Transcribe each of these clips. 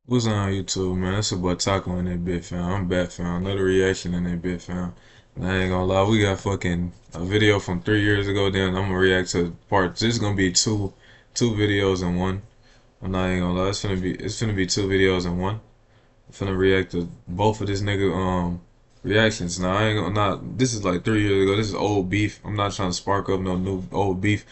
What's on YouTube, man? It's your boy Taco in that bit, fam. I'm back, fam. Another reaction in that bit, fam. And I ain't gonna lie, we got fucking a video from 3 years ago. Then I'm gonna react to parts. This is gonna be two videos in one. I'm not even gonna lie, it's finna be two videos in one. I'm finna react to both of this nigga reactions. Now I ain't gonna not. This is like 3 years ago. This is old beef. I'm not trying to spark up no new old beef.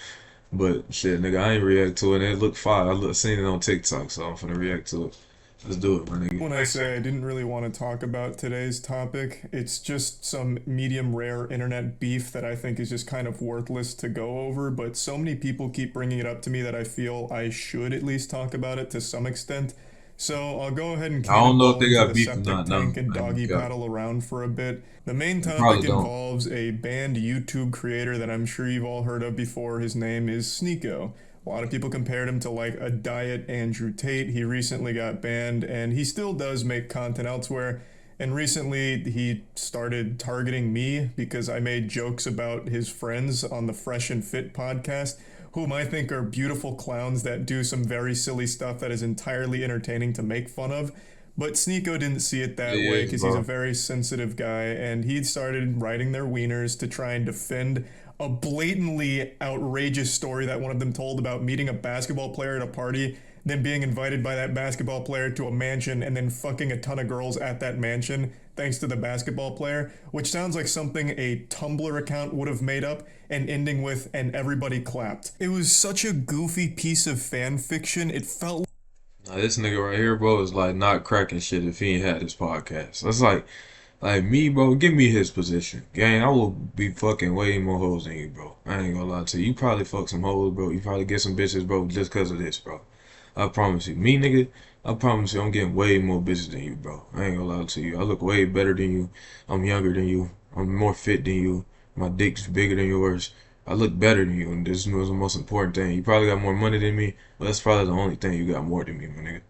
But shit, nigga, I ain't react to it. And it looked fire. Seen it on TikTok, so I'm finna react to it. Let's do it, my nigga. When I say I didn't really want to talk about today's topic, it's just some medium rare internet beef that I think is just kind of worthless to go over, but so many people keep bringing it up to me that I feel I should at least talk about it to some extent. So I'll go ahead and I don't know if cannonball they into got the beef or septic not. No, tank and I ain't doggy gonna cap. paddle around for a bit. The main They topic probably don't. involves a banned YouTube creator that I'm sure you've all heard of before. His name is Sneako. A lot of people compared him to like a diet Andrew Tate. He recently got banned and he still does make content elsewhere. And recently he started targeting me because I made jokes about his friends on the Fresh and Fit podcast, whom I think are beautiful clowns that do some very silly stuff that is entirely entertaining to make fun of. But Sneako didn't see it It that way is, because he's a bro. very sensitive guy, and he started writing their wieners to try and defend a blatantly outrageous story that one of them told about meeting a basketball player at a party, then being invited by that basketball player to a mansion, and then fucking a ton of girls at that mansion thanks to the basketball player, which sounds like something a Tumblr account would have made up, and ending with, and everybody clapped. It was such a goofy piece of fan fiction, it felt Now this nigga right here, bro, is like not cracking shit if he ain't had his podcast. That's like me, bro. Give me his position, gang. I will be fucking way more hoes than you, bro. I ain't gonna lie to you. You probably fuck some hoes, bro. You probably get some bitches, bro, just cause of this, bro. I promise you. Me, nigga, I promise you, I'm getting way more bitches than you, bro. I ain't gonna lie to you. I look way better than you. I'm younger than you. I'm more fit than you. My dick's bigger than yours. I look better than you, and this was the most important thing. You probably got more money than me, but that's probably the only thing you got more than me, my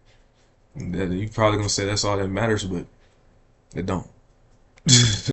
nigga. You probably gonna say that's all that matters, but it don't.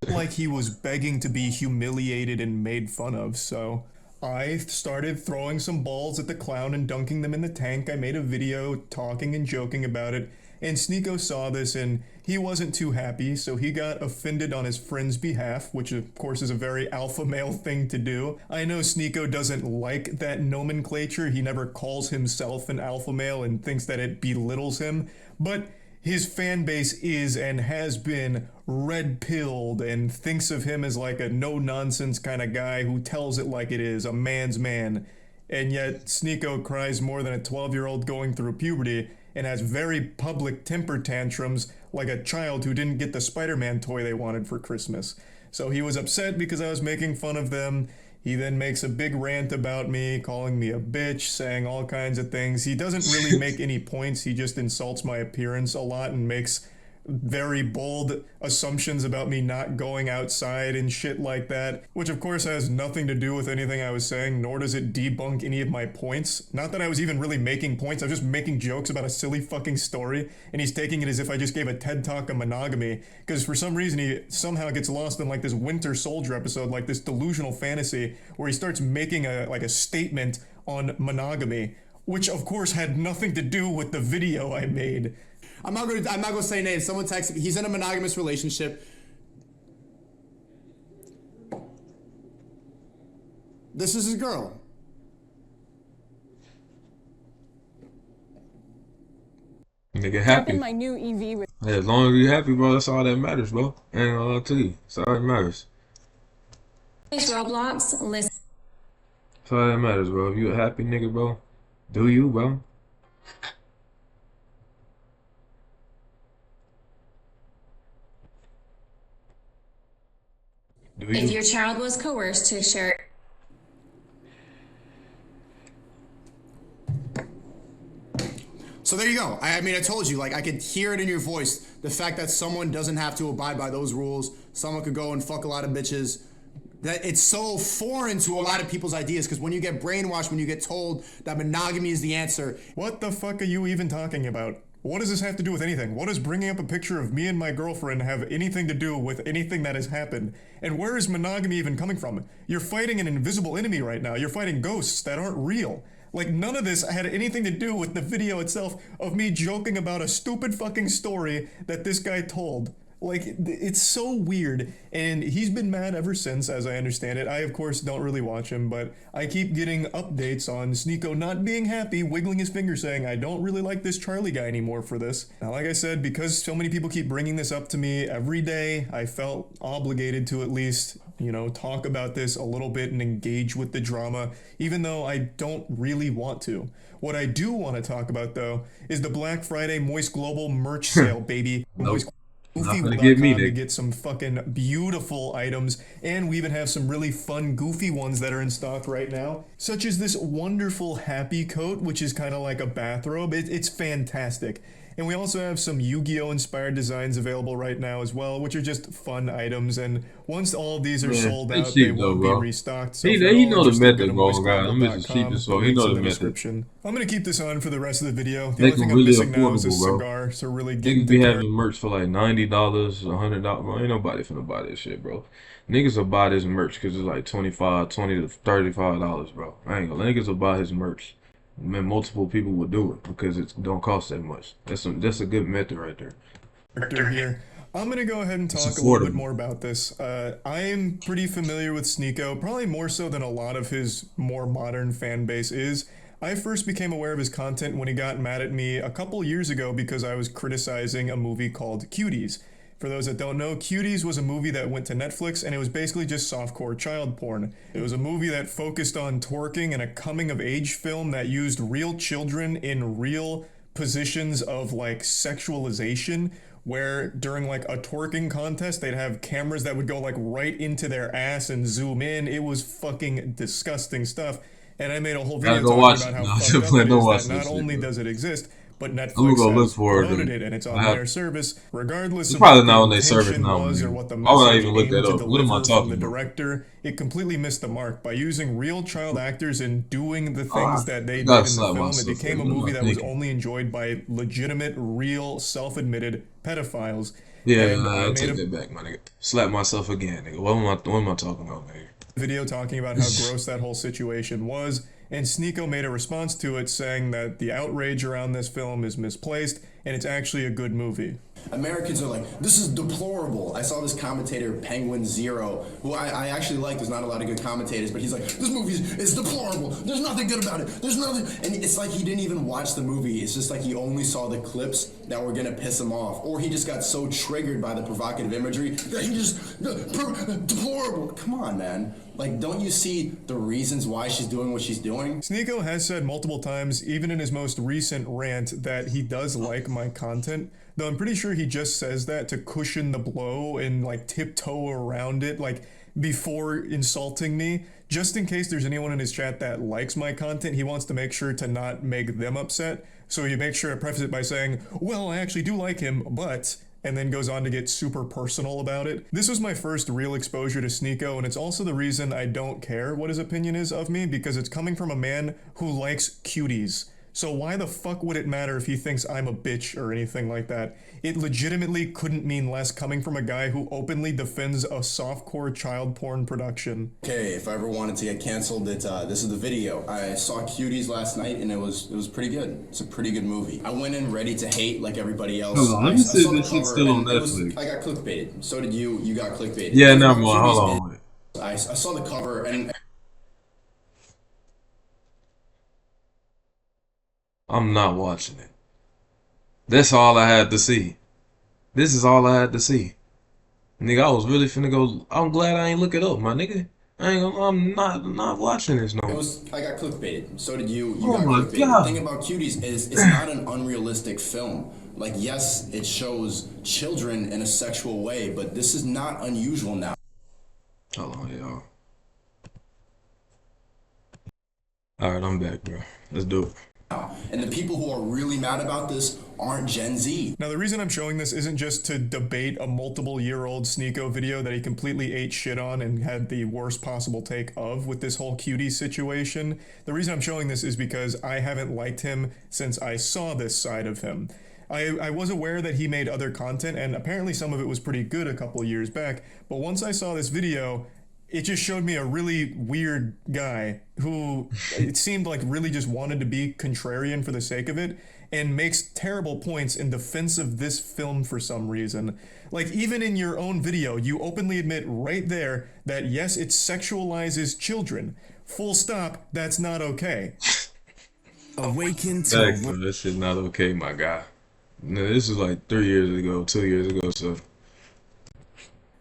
like he was begging to be humiliated and made fun of, so I started throwing some balls at the clown and dunking them in the tank. I made a video talking and joking about it, and Sneako saw this and he wasn't too happy, so he got offended on his friend's behalf, which of course is a very alpha male thing to do. I know Sneako doesn't like that nomenclature, he never calls himself an alpha male and thinks that it belittles him, but his fan base is and has been red pilled and thinks of him as like a no nonsense kind of guy who tells it like it is, a man's man. And yet, Sneako cries more than a 12-year-old going through puberty and has very public temper tantrums like a child who didn't get the Spider Man toy they wanted for Christmas. So he was upset because I was making fun of them. He then makes a big rant about me, calling me a bitch, saying all kinds of things. He doesn't really make any points, he just insults my appearance a lot and makes very bold assumptions about me not going outside and shit like that, which of course has nothing to do with anything I was saying, nor does it debunk any of my points. Not that I was even really making points, I was just making jokes about a silly fucking story, and he's taking it as if I just gave a TED talk on monogamy, because for some reason he somehow gets lost in like this Winter Soldier episode, like this delusional fantasy, where he starts making a statement on monogamy, which of course had nothing to do with the video I made. I'm not gonna say names. Someone texted me. He's in a monogamous relationship. This is his girl. Nigga Jump in happy. my new EV with Hey, as long as you happy, bro, that's all that matters, bro. Ain't gonna lie to you. That's all that matters. Roblox. Listen. That's all that matters, bro. If you a happy nigga, bro, do you, bro? Do If you? your child was coerced to share. So there you go. I mean, I told you, like, I could hear it in your voice. The fact that someone doesn't have to abide by those rules, someone could go and fuck a lot of bitches. That it's so foreign to a lot of people's ideas because when you get brainwashed, when you get told that monogamy is the answer, What the fuck are you even talking about? What does this have to do with anything? What does bringing up a picture of me and my girlfriend have anything to do with anything that has happened? And where is monogamy even coming from? You're fighting an invisible enemy right now. You're fighting ghosts that aren't real. Like, none of this had anything to do with the video itself of me joking about a stupid fucking story that this guy told. Like, it's so weird, and he's been mad ever since, as I understand it. I, of course, don't really watch him, but I keep getting updates on Sneako not being happy, wiggling his finger saying, I don't really like this Charlie guy anymore for this. Now, like I said, because so many people keep bringing this up to me every day, I felt obligated to at least, you know, talk about this a little bit and engage with the drama, even though I don't really want to. What I do want to talk about, though, is the Black Friday Moist Global merch sale, baby. Nope. Goofy.com to get some fucking beautiful items, and we even have some really fun goofy ones that are in stock right now, such as this wonderful happy coat, which is kind of like a bathrobe. It's fantastic. And we also have some Yu-Gi-Oh inspired designs available right now as well, which are just fun items, and once all of these are sold out, they will be restocked. So he know the method, bro, guys. I'm just cheap as well. He know the method. I'm gonna keep this on for the rest of the video. The only thing I'm missing now is a cigar, so really get be having merch for like $90, $100, bro. Ain't nobody finna buy this shit, bro. Niggas will buy this merch because it's like $20 to $35, bro. I ain't gonna. Niggas will buy his merch. Man, multiple people would do it because it don't cost that much. That's a good method right there. Here. I'm gonna go ahead and talk a little bit more about this. I am pretty familiar with Sneako, probably more so than a lot of his more modern fan base is. I first became aware of his content when he got mad at me a couple years ago because I was criticizing a movie called Cuties. For those that don't know, Cuties was a movie that went to Netflix, and it was basically just softcore child porn. It was a movie that focused on twerking and a coming-of-age film that used real children in real positions of, like, sexualization, where during, like, a twerking contest, they'd have cameras that would go, like, right into their ass and zoom in. It was fucking disgusting stuff. And I made a whole video talking about how fucked up it is that not only does it exist, but Netflix has promoted it, and it's on their service, regardless of what the intention was or what the message aimed to deliver from the director. It completely missed the mark. By using real child actors and doing the things that they did in the film, it became a movie that was only enjoyed by legitimate, real, self-admitted pedophiles. Yeah, I take that back, my nigga. Slap myself again, nigga. What am I talking about, nigga? Video talking about how gross that whole situation was, and Sneako made a response to it saying that the outrage around this film is misplaced and it's actually a good movie. Americans are like, this is deplorable. I saw this commentator, Penguin Zero, who I actually like. There's not a lot of good commentators, but he's like, this movie is deplorable. There's nothing good about it. There's nothing. And it's like he didn't even watch the movie. It's just like he only saw the clips that were going to piss him off. Or he just got so triggered by the provocative imagery that he just, deplorable. Come on, man. Like, don't you see the reasons why she's doing what she's doing? Sneako has said multiple times, even in his most recent rant, that he does like my content, though I'm pretty sure he just says that to cushion the blow and, like, tiptoe around it, like, before insulting me. Just in case there's anyone in his chat that likes my content, he wants to make sure to not make them upset. So he makes sure to preface it by saying, well, I actually do like him, but... and then goes on to get super personal about it. This was my first real exposure to Sneako, and it's also the reason I don't care what his opinion is of me, because it's coming from a man who likes cuties. So why the fuck would it matter if he thinks I'm a bitch or anything like that? It legitimately couldn't mean less coming from a guy who openly defends a softcore child porn production. Okay, if I ever wanted to get canceled, this is the video. I saw Cuties last night, and it was pretty good. It's a pretty good movie. I went in ready to hate like everybody else. Hold on, let me see if this shit's still on Netflix. I got clickbaited. So did you. You got clickbaited. Yeah, never mind. Hold on. I saw the cover, and I'm not watching it. That's all I had to see. This is all I had to see. Nigga, I was really finna go. I'm glad I ain't look it up, my nigga. I'm not watching this no more. I got clickbaited. So did you. You got clickbaited. God. The thing about Cuties is it's not an unrealistic film. Like, yes, it shows children in a sexual way, but this is not unusual now. Hold on, y'all. Alright, I'm back, bro. Let's do it. And the people who are really mad about this aren't Gen Z. Now, the reason I'm showing this isn't just to debate a multiple-year-old Sneako video that he completely ate shit on and had the worst possible take of with this whole cutie situation. The reason I'm showing this is because I haven't liked him since I saw this side of him. I was aware that he made other content, and apparently some of it was pretty good a couple years back, but once I saw this video, it just showed me a really weird guy who it seemed like really just wanted to be contrarian for the sake of it and makes terrible points in defense of this film for some reason. Like, even in your own video, you openly admit right there that yes, it sexualizes children. Full stop, that's not okay. Awaken to Thanks, bro. That shit not okay, my guy. No, this is like 3 years ago, 2 years ago, so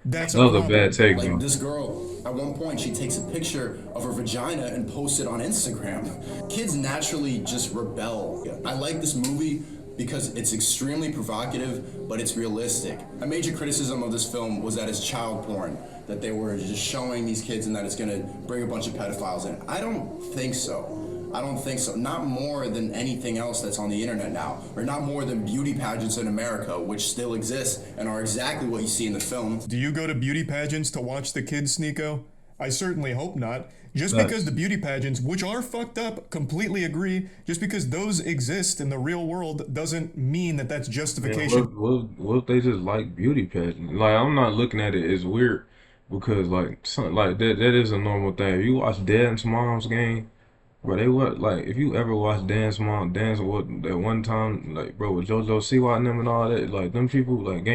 That's that a was a problem. bad take, Like bro. this girl, at one point, she takes a picture of her vagina and posts it on Instagram. Kids naturally just rebel. I like this movie because it's extremely provocative, but it's realistic. A major criticism of this film was that it's child porn, that they were just showing these kids and that it's gonna bring a bunch of pedophiles in. I don't think so. I don't think so. Not more than anything else that's on the internet now, or not more than beauty pageants in America, which still exist and are exactly what you see in the film. Do you go to beauty pageants to watch the kids, Sneako? I certainly hope not. Just Nice. because the beauty pageants, which are fucked up, completely agree, just because those exist in the real world doesn't mean that that's Man, justification. what if they just like beauty pageants? Like, I'm not looking at it as weird because like like that is a normal thing. If you watch Dance Moms game, bro, they what like if you ever watch Dance Mom Dance what that one time like bro with JoJo Siwa and them and all that like them people like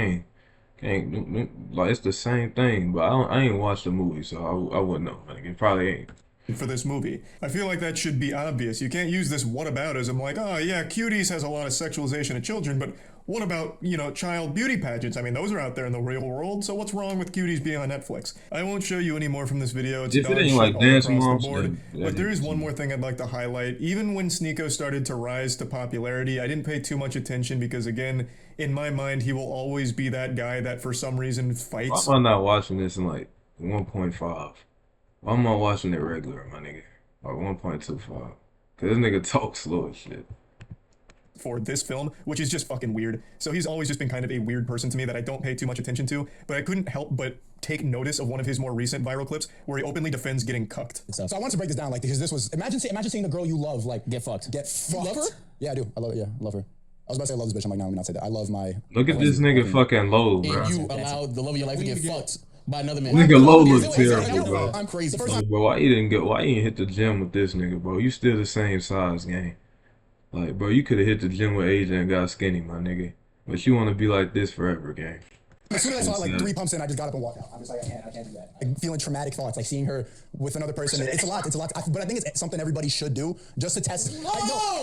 like it's the same thing. But I ain't watched the movie, so I wouldn't know. Like it probably ain't. For this movie. I feel like that should be obvious. You can't use this whataboutism like, oh yeah, Cuties has a lot of sexualization of children, but what about, child beauty pageants? I mean, those are out there in the real world, so what's wrong with Cuties being on Netflix? I won't show you any more from this video. It's If it dog ain't shit like all Dance across Moms, the board. then But there is ain't- one more thing I'd like to highlight. Even when Sneako started to rise to popularity, I didn't pay too much attention because, again, in my mind, he will always be that guy that for some reason fights. Why am I not watching this in like 1.5? Why am I watching it regular, my nigga? Or 1.25? Cause this nigga talks slow as shit. For this film, which is just fucking weird. So he's always just been kind of a weird person to me that I don't pay too much attention to, but I couldn't help but take notice of one of his more recent viral clips where he openly defends getting cucked. So I wanted to break this down, like, because this was imagine seeing the girl you love, like, get fucked. get fucked. love her? Yeah, I do. I love. Yeah, I love her. I was about to say I love this bitch. I'm like, no, I'm not say that. I love my. Look at this nigga fucking low, bro. And you allowed the love of your life to get fucked by another man. Nigga low look Is it- terrible, bro. I'm crazy. Bro, why you didn't hit the gym with this nigga, bro? You still the same size, gang. Like, bro, you could have hit the gym with Asia and got skinny, my nigga. But you want to be like this forever, gang. As soon as I saw like Yeah. 3 pumps in, I just got up and walked out. I'm just like, I can't do that. Like, feeling traumatic thoughts, like seeing her with another person. It's a lot. But I think it's something everybody should do just to test. You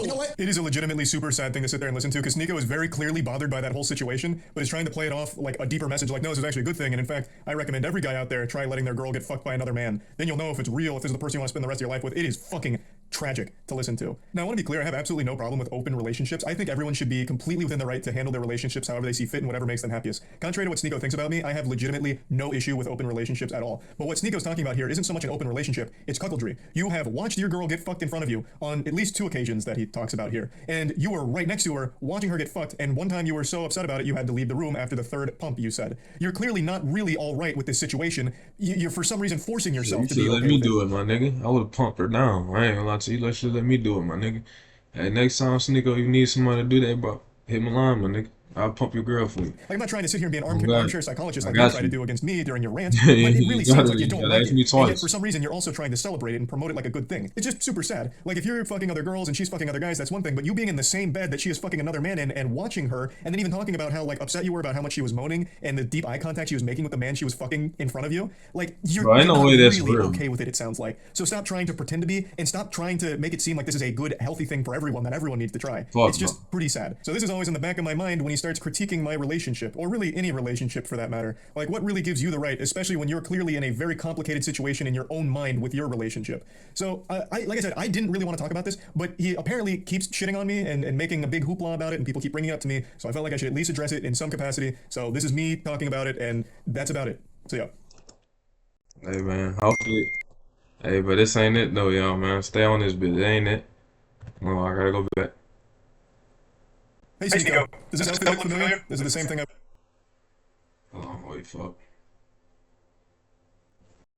know what? It is a legitimately super sad thing to sit there and listen to because Sneako is very clearly bothered by that whole situation, but is trying to play it off like a deeper message, like, no, this is actually a good thing. And in fact, I recommend every guy out there try letting their girl get fucked by another man. Then you'll know if it's real, if this is the person you want to spend the rest of your life with. It is fucking tragic to listen to. Now, I want to be clear, I have absolutely no problem with open relationships. I think everyone should be completely within the right to handle their relationships however they see fit and whatever makes them happiest. Contrary to what Sneako thinks about me, I have legitimately no issue with open relationships at all. But what Sneako's talking about here isn't so much an open relationship, it's cuckoldry. You have watched your girl get fucked in front of you on at least 2 occasions that he talks about here, and you were right next to her watching her get fucked, and one time you were so upset about it you had to leave the room after the 3rd pump, you said. You're clearly not really all right with this situation. You're for some reason forcing yourself You to should be let okay me with it. do it, my nigga. I would have pumped her down. I ain't gonna lie to you. You should let me do it, my nigga. Hey, next time, Sneako, you need somebody to do that, bro. Hit my line, my nigga. I'll pump your girl for you. Like, I'm not trying to sit here and be an got it. armchair psychologist I like you got try you. to do against me during your rants, Yeah, but it you really gotta- seems like you you don't gotta like ask it. me And yet, twice. for some reason, you're also trying to celebrate it and promote it like a good thing. It's just super sad. Like, if you're fucking other girls and she's fucking other guys, that's one thing, but you being in the same bed that she is fucking another man in and watching her, and then even talking about how, like, upset you were about how much she was moaning and the deep eye contact she was making with the man she was fucking in front of you, like, you're, Bro, ain't you're no not way that's really real. okay with it, it sounds like. So stop trying to pretend to be, and stop trying to make it seem like this is a good, healthy thing for everyone that everyone needs to try. Fuck, It's just pretty sad. So this is always in the back of my mind when he starts critiquing my relationship, or really any relationship for that matter. Like, what really gives you the right, especially when you're clearly in a very complicated situation in your own mind with your relationship? So, like I said, I didn't really want to talk about this, but he apparently keeps shitting on me and making a big hoopla about it, and people keep bringing it up to me, so I felt like I should at least address it in some capacity. So this is me talking about it, and that's about it. So yeah. Hey, man. Hopefully. Hey, but this ain't it, though, y'all, man. Stay on this bitch. It ain't it. No, I gotta go back. Hey, Sneako, does this outfit look familiar? This is the same thing I... Hold on, wait, fuck.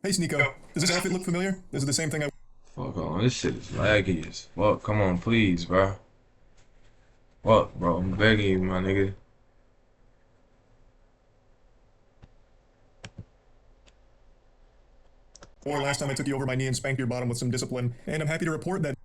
Hey, Sneako, does this outfit look familiar? This is the same thing I... Fuck on. This shit is laggy as fuck. Come on, please, bro. Fuck, bro. I'm begging you, my nigga. or last time I took you over my knee and spanked your bottom with some discipline. And I'm happy to report that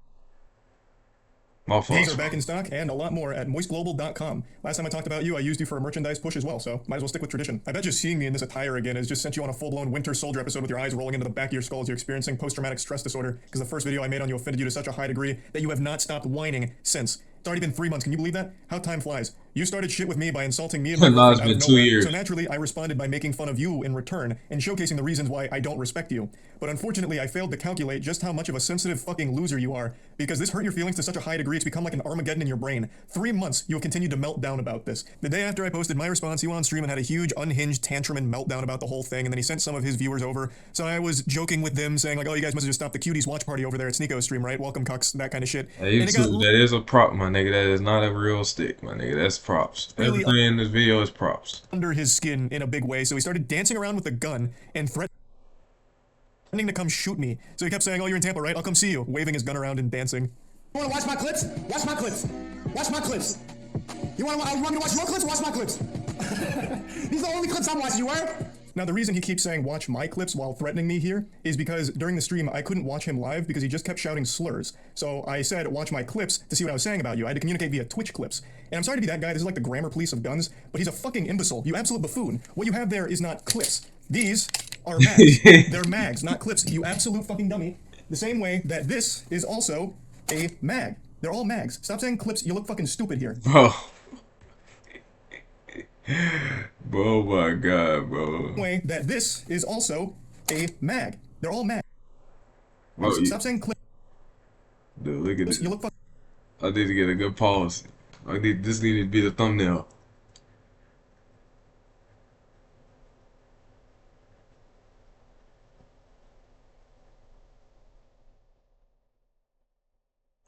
My these fault. are back in stock and a lot more at moistglobal.com. Last time I talked about you, I used you for a merchandise push as well, so might as well stick with tradition. I bet just seeing me in this attire again has just sent you on a full-blown Winter Soldier episode with your eyes rolling into the back of your skull as you're experiencing post-traumatic stress disorder, because the first video I made on you offended you to such a high degree that you have not stopped whining since. It's already been 3 months. Can you believe that? How time flies. You started shit with me by insulting me and my Nah, girlfriend it's out been of 2 nowhere. years. So naturally, I responded by making fun of you in return and showcasing the reasons why I don't respect you. But unfortunately, I failed to calculate just how much of a sensitive fucking loser you are, because this hurt your feelings to such a high degree it's become like an Armageddon in your brain. 3 months, you have continued to melt down about this. The day after I posted my response, he went on stream and had a huge unhinged tantrum and meltdown about the whole thing, and then he sent some of his viewers over. So I was joking with them, saying like, oh, you guys must have just stopped the Cuties watch party over there at Sneako's stream, right? Welcome, cucks, that kind of shit. Hey, And it got that is a prop, my nigga. That is not a real stick, my nigga. That's props. Really, Everything in this video is props. under his skin in a big way, so he started dancing around with a gun and threatening to come shoot me. So he kept saying, oh, you're in Tampa, right? I'll come see you, waving his gun around and dancing. You wanna watch my clips? Watch my clips. Watch my clips. You want me to watch your clips? Watch my clips. These are the only clips I'm watching, you heard? Now, the reason he keeps saying watch my clips while threatening me here is because during the stream, I couldn't watch him live because he just kept shouting slurs. So I said watch my clips to see what I was saying about you. I had to communicate via Twitch clips. And I'm sorry to be that guy, this is like the grammar police of guns, but he's a fucking imbecile. You absolute buffoon. What you have there is not clips. These are mags. They're mags, not clips. You absolute fucking dummy. The same way that this is also a mag. They're all mags. Stop saying clips, you look fucking stupid here. Bro. Bro, my God, bro. Way that this is also a mag. They're all mags. Bro, Stop saying clips, dude, look at this. you look fucking... I need to get a good pause. This needed to be the thumbnail.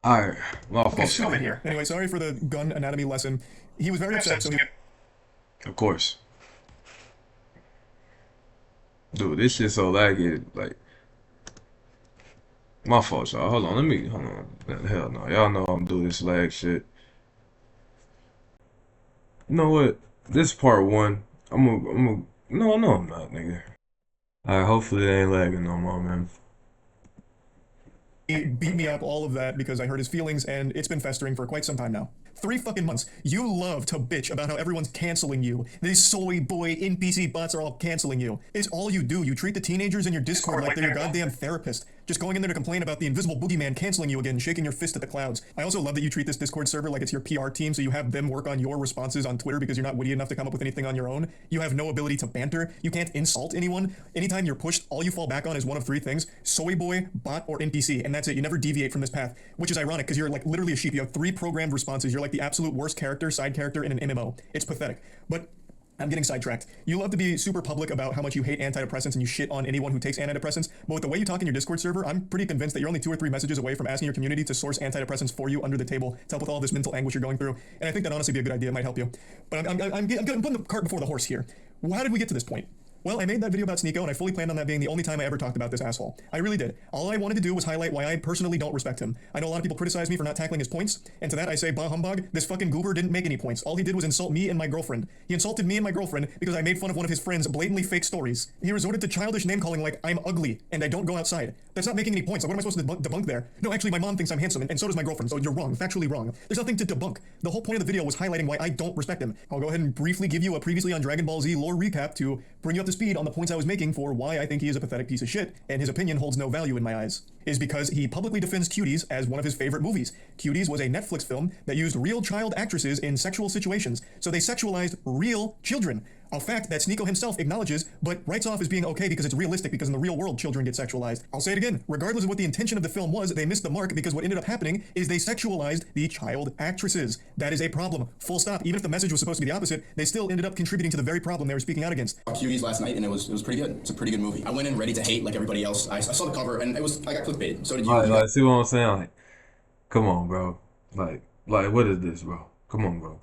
Alright, my fault. Stupid here. Anyway, sorry for the gun anatomy lesson. He was very upset, so he... Of course. Dude, this shit so laggy, like... My fault, y'all. Hold on. Hell no. Y'all know I'm doing this lag shit. You know what? This part one. No, I'm not, nigga. Alright, hopefully they ain't lagging no more, man. He beat me up, all of that, because I hurt his feelings, and it's been festering for quite some time now. 3 fucking months. You love to bitch about how everyone's canceling you. These soy boy NPC bots are all canceling you. It's all you do. You treat the teenagers in your Discord like they're your goddamn therapist. Just going in there to complain about the invisible boogeyman canceling you again, shaking your fist at the clouds. I also love that you treat this Discord server like it's your PR team, so you have them work on your responses on Twitter because you're not witty enough to come up with anything on your own. You have no ability to banter. You can't insult anyone. Anytime you're pushed, all you fall back on is one of 3 things: soy boy, bot, or NPC, and that's it. You never deviate from this path, which is ironic because you're like literally a sheep. You have 3 programmed responses. You're like the absolute worst side character in an MMO. It's pathetic. But I'm getting sidetracked. You love to be super public about how much you hate antidepressants and you shit on anyone who takes antidepressants, but with the way you talk in your Discord server, I'm pretty convinced that you're only 2 or 3 messages away from asking your community to source antidepressants for you under the table to help with all this mental anguish you're going through, and I think that honestly be a good idea. It might help you. But I'm putting the cart before the horse here. How did we get to this point? Well, I made that video about Sneako, and I fully planned on that being the only time I ever talked about this asshole. I really did. All I wanted to do was highlight why I personally don't respect him. I know a lot of people criticize me for not tackling his points, and to that I say, bah humbug, this fucking goober didn't make any points. All he did was insult me and my girlfriend. He insulted me and my girlfriend because I made fun of one of his friends' blatantly fake stories. He resorted to childish name-calling like, I'm ugly, and I don't go outside. That's not making any points. Like, what am I supposed to debunk there? No, actually, my mom thinks I'm handsome, and so does my girlfriend, so you're wrong, factually wrong. There's nothing to debunk. The whole point of the video was highlighting why I don't respect him. I'll go ahead and briefly give you a previously on Dragon Ball Z lore recap to bring you up to speed on the points I was making for why I think he is a pathetic piece of shit, and his opinion holds no value in my eyes. Is because he publicly defends Cuties as one of his favorite movies. Cuties was a Netflix film that used real child actresses in sexual situations, so they sexualized real children. A fact that Sneako himself acknowledges, but writes off as being okay because it's realistic, because in the real world, children get sexualized. I'll say it again, regardless of what the intention of the film was, they missed the mark because what ended up happening is they sexualized the child actresses. That is a problem. Full stop. Even if the message was supposed to be the opposite, they still ended up contributing to the very problem they were speaking out against. Cuties last night, and it was pretty good. It's a pretty good movie. I went in ready to hate like everybody else. I saw the cover, and I got clickbait. So did you. Like, see what I'm saying? Like, come on, bro. Like, what is this, bro? Come on, bro.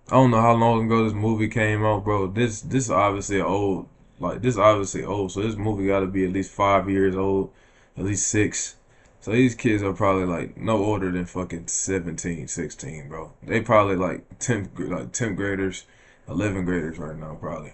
I don't know how long ago this movie came out, bro. This obviously old. Like, this obviously old. So this movie got to be at least 5 years old, at least 6. So these kids are probably like no older than fucking 17, 16, bro. They probably like 10th graders, 11th graders right now, probably.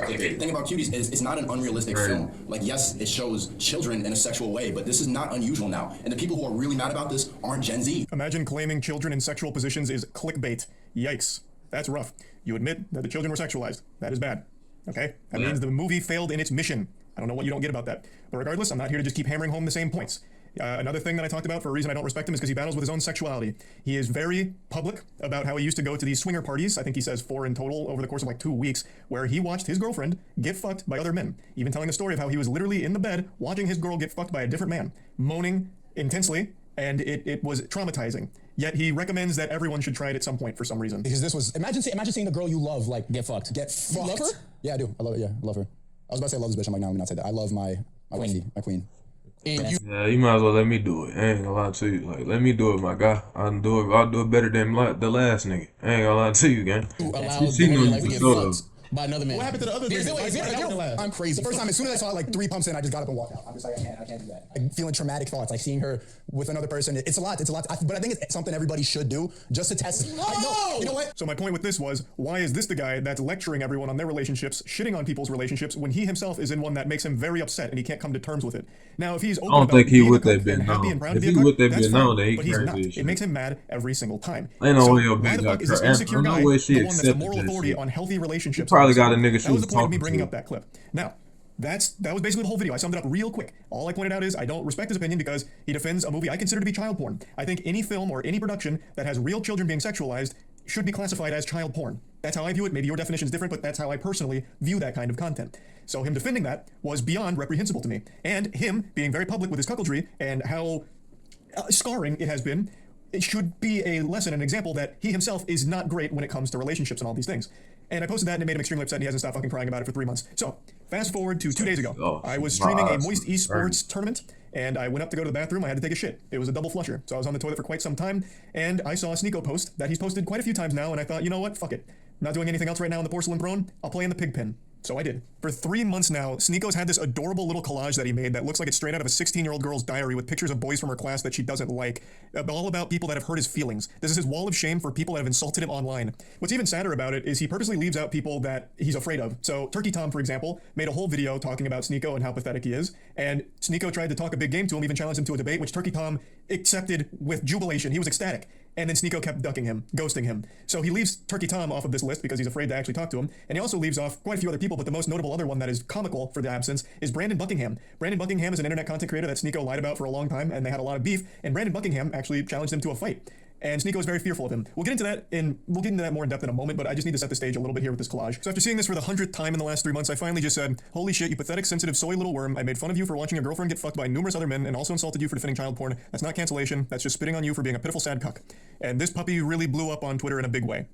The thing about Cuties is it's not an unrealistic film. Like, yes, it shows children in a sexual way, but this is not unusual now. And the people who are really mad about this aren't Gen Z. Imagine claiming children in sexual positions is clickbait. Yikes. That's rough. You admit that the children were sexualized. That is bad. Okay? That means the movie failed in its mission. I don't know what you don't get about that. But regardless, I'm not here to just keep hammering home the same points. Another thing that I talked about for a reason I don't respect him is because he battles with his own sexuality. He is very public about how he used to go to these swinger parties, I think he says 4 in total over the course of like 2 weeks, where he watched his girlfriend get fucked by other men. Even telling the story of how he was literally in the bed watching his girl get fucked by a different man, moaning intensely, and it was traumatizing. Yet he recommends that everyone should try it at some point for some reason. Because this was, imagine seeing the girl you love, like, get fucked. You love her? Yeah, I do. I love it. Yeah, I love her. I was about to say I love this bitch. I'm like, no, I'm not say that. I love my wifey, my queen. And Yeah, you might as well let me do it. I ain't gonna lie to you. Like, let me do it, my guy. I'll do it better than the last nigga. I ain't gonna lie to you, gang. allow You the see woman no like to get photo. fucked by another man. What happened to the other thing? I'm crazy. The first time, as soon as I saw it, like 3 pumps in, I just got up and walked out. I'm just like, I can't do that. Like, feeling traumatic thoughts, like seeing her with another person. It's a lot. But I think it's something everybody should do just to test. No! You know what? So my point with this was, why is this the guy that's lecturing everyone on their relationships, shitting on people's relationships, when he himself is in one that makes him very upset and he can't come to terms with it? Now, if he's open don't about think he being would a cuck that been and happy known. and proud to If be a he cuck, would that that's been fine, known, then he but he's crazy not. as It shit. makes him mad every single time. Ain't no So way your why bitch the got fuck is this cracked. insecure Ain't no guy way she the one that's the moral accepted that authority shit. on healthy relationships? You probably got a nigga she That was was the point of me talking bringing to. up that clip. Now, that was basically the whole video. I summed it up real quick. All I pointed out is I don't respect his opinion because he defends a movie I consider to be child porn. I think any film or any production that has real children being sexualized should be classified as child porn. That's how I view it. Maybe your definition is different, but that's how I personally view that kind of content. So him defending that was beyond reprehensible to me. And him being very public with his cuckoldry and how scarring it has been, it should be a lesson, an example that he himself is not great when it comes to relationships and all these things. And I posted that and it made him extremely upset and he hasn't stopped fucking crying about it for 3 months. So, fast forward to 2 days ago. I was streaming a Moist Esports tournament and I went up to go to the bathroom. I had to take a shit. It was a double flusher. So I was on the toilet for quite some time and I saw a Sneako post that he's posted quite a few times now and I thought, you know what, fuck it. I'm not doing anything else right now in the porcelain throne. I'll play in the pig pen. So I did. For 3 months now, Sneako's had this adorable little collage that he made that looks like it's straight out of a 16-year-old girl's diary with pictures of boys from her class that she doesn't like, all about people that have hurt his feelings. This is his wall of shame for people that have insulted him online. What's even sadder about it is he purposely leaves out people that he's afraid of. So Turkey Tom, for example, made a whole video talking about Sneako and how pathetic he is, and Sneako tried to talk a big game to him, even challenged him to a debate, which Turkey Tom accepted with jubilation. He was ecstatic. And then Sneako kept ducking him, ghosting him. So he leaves Turkey Tom off of this list because he's afraid to actually talk to him. And he also leaves off quite a few other people, but the most notable other one that is comical for the absence is Brandon Buckingham. Brandon Buckingham is an internet content creator that Sneako lied about for a long time, and they had a lot of beef, and Brandon Buckingham actually challenged him to a fight. And Sneako is very fearful of him. We'll get into that more in depth in a moment, but I just need to set the stage a little bit here with this collage. So after seeing this for the 100th time in the last 3 months, I finally just said, holy shit, you pathetic, sensitive, soy little worm. I made fun of you for watching your girlfriend get fucked by numerous other men and also insulted you for defending child porn. That's not cancellation. That's just spitting on you for being a pitiful sad cuck. And this puppy really blew up on Twitter in a big way.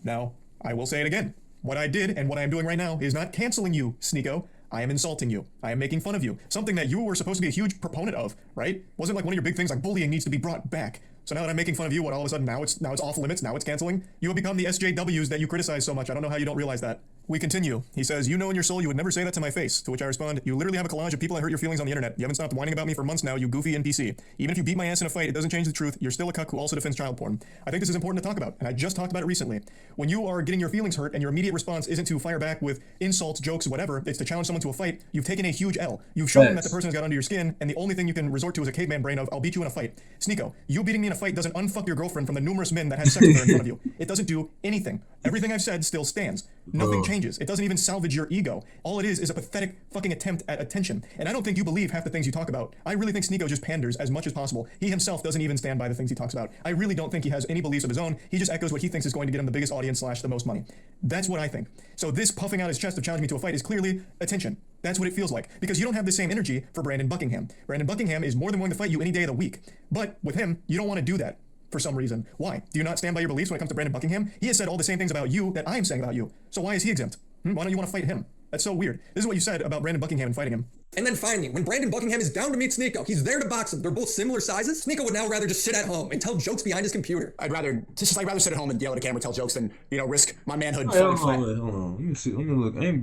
Now, I will say it again. What I did and what I am doing right now is not canceling you, Sneako. I am insulting you. I am making fun of you. Something that you were supposed to be a huge proponent of, right? Wasn't like one of your big things like bullying needs to be brought back. So now that I'm making fun of you, what all of a sudden now it's off limits, now it's canceling? You have become the SJWs that you criticize so much. I don't know how you don't realize that. We continue. He says, you know in your soul you would never say that to my face. To which I respond, you literally have a collage of people that hurt your feelings on the internet. You haven't stopped whining about me for months now, you goofy NPC. Even if you beat my ass in a fight, it doesn't change the truth. You're still a cuck who also defends child porn. I think this is important to talk about, and I just talked about it recently. When you are getting your feelings hurt and your immediate response isn't to fire back with insults, jokes, whatever, it's to challenge someone to a fight, you've taken a huge L. You've shown that the person has got under your skin, and the only thing you can resort to is a caveman brain of, I'll beat you in a fight. Sneako, you beating me in a fight doesn't unfuck your girlfriend from the numerous men that had sex with her in front of you. It doesn't do anything. Everything I've said still stands. Nothing changes. It doesn't even salvage your ego. All it is a pathetic fucking attempt at attention. And I don't think you believe half the things you talk about. I really think Sneako just panders as much as possible. He himself doesn't even stand by the things he talks about. I really don't think he has any beliefs of his own. He just echoes what he thinks is going to get him the biggest audience / the most money. That's what I think. So this puffing out his chest of challenging me to a fight is clearly attention. That's what it feels like. Because you don't have the same energy for Brandon Buckingham. Brandon Buckingham is more than willing to fight you any day of the week. But with him, you don't want to do that. For some reason. Why? Do you not stand by your beliefs when it comes to Brandon Buckingham? He has said all the same things about you that I'm saying about you. So why is he exempt? Why don't you want to fight him? That's so weird. This is what you said about Brandon Buckingham and fighting him. And then finally, when Brandon Buckingham is down to meet Sneako, he's there to box him. They're both similar sizes. Sneako would now rather just sit at home and tell jokes behind his computer. I'd rather sit at home and yell at a camera, tell jokes than, risk my manhood. Hey, hold on. Let me see. Let me look. Ain't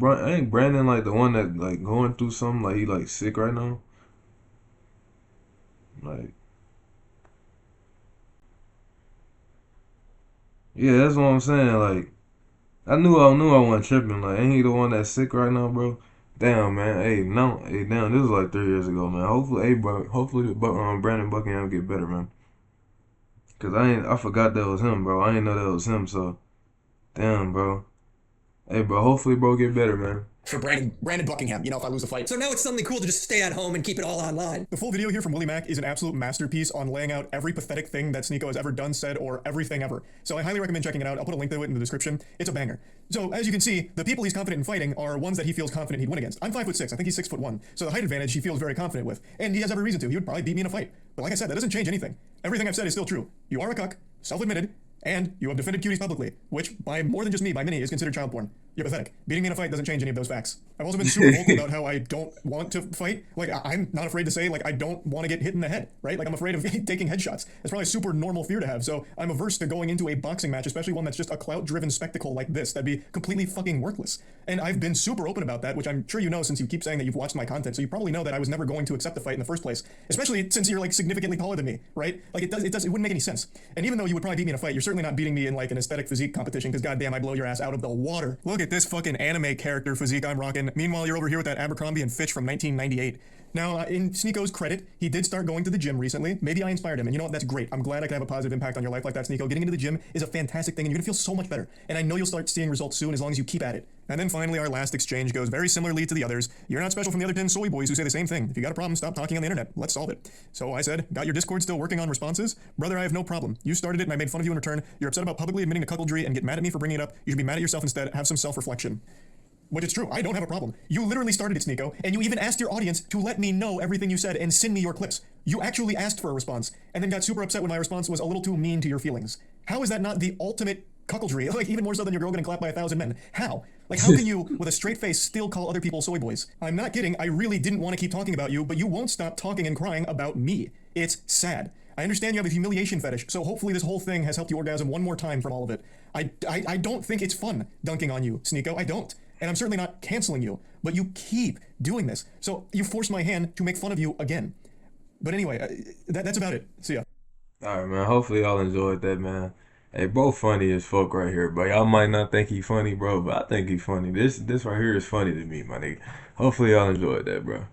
Brandon like the one that like going through something, like he like sick right now? Like, yeah, that's what I'm saying. Like, I wasn't tripping. Like, ain't he the one that's sick right now, bro? Damn, man. Hey, no, hey, damn. This was like 3 years ago, man. Hopefully, hey, bro. Hopefully, Brandon Buckingham get better, man. Cause I forgot that was him, bro. I didn't know that was him. So, damn, bro. Hey, bro. Hopefully, bro, get better, man. For Brandon Buckingham, you know, if I lose the fight. So now it's suddenly cool to just stay at home and keep it all online. The full video here from Willie Mack is an absolute masterpiece on laying out every pathetic thing that Sneako has ever done, said, or everything ever. So I highly recommend checking it out. I'll put a link to it in the description. It's a banger. So as you can see, the people he's confident in fighting are ones that he feels confident he'd win against. I'm 5'6". I think he's 6'1". So the height advantage he feels very confident with. And he has every reason to. He would probably beat me in a fight. But like I said, that doesn't change anything. Everything I've said is still true. You are a cuck, self-admitted, and you have defended cuties publicly, which, by more than just me, by many, is considered child porn. You're pathetic. Beating me in a fight doesn't change any of those facts. I've also been super vocal about how I don't want to fight. Like, I'm not afraid to say, like, I don't want to get hit in the head, right? Like, I'm afraid of taking headshots. That's probably a super normal fear to have, so I'm averse to going into a boxing match, especially one that's just a clout-driven spectacle like this. That'd be completely fucking worthless. And I've been super open about that, which I'm sure you know since you keep saying that you've watched my content, so you probably know that I was never going to accept the fight in the first place, especially since you're, like, significantly taller than me, right? Like, it wouldn't make any sense. And even though you would probably beat me in a fight, you're certainly not beating me in, like, an aesthetic physique competition, because goddamn, I blow your ass out of the water. Look at this fucking anime character physique I'm rocking. Meanwhile, you're over here with that Abercrombie and Fitch from 1998. Now, in Sneako's credit, he did start going to the gym recently. Maybe I inspired him, and you know what? That's great. I'm glad I can have a positive impact on your life like that, Sneako. Getting into the gym is a fantastic thing, and you're gonna feel so much better. And I know you'll start seeing results soon as long as you keep at it. And then finally, our last exchange goes very similarly to the others. You're not special from the other 10 soy boys who say the same thing. If you got a problem, stop talking on the internet. Let's solve it. So I said, got your Discord still working on responses? Brother, I have no problem. You started it and I made fun of you in return. You're upset about publicly admitting to cuckoldry and get mad at me for bringing it up. You should be mad at yourself instead. Have some self-reflection. Which is true. I don't have a problem. You literally started it, Sneako, and you even asked your audience to let me know everything you said and send me your clips. You actually asked for a response, and then got super upset when my response was a little too mean to your feelings. How is that not the ultimate cuckoldry? Like, even more so than your girl getting clapped by 1,000 men. How? Like, how can you, with a straight face, still call other people soy boys? I'm not kidding. I really didn't want to keep talking about you, but you won't stop talking and crying about me. It's sad. I understand you have a humiliation fetish, so hopefully this whole thing has helped you orgasm one more time from all of it. I don't think it's fun dunking on you, Sneako. I don't. And I'm certainly not canceling you, but you keep doing this. So you forced my hand to make fun of you again. But anyway, that's about it. See ya. Alright, man. Hopefully y'all enjoyed that, man. Hey, bro, funny as fuck right here, but y'all might not think he funny, bro, but I think he funny. This right here is funny to me, my nigga. Hopefully y'all enjoyed that, bro.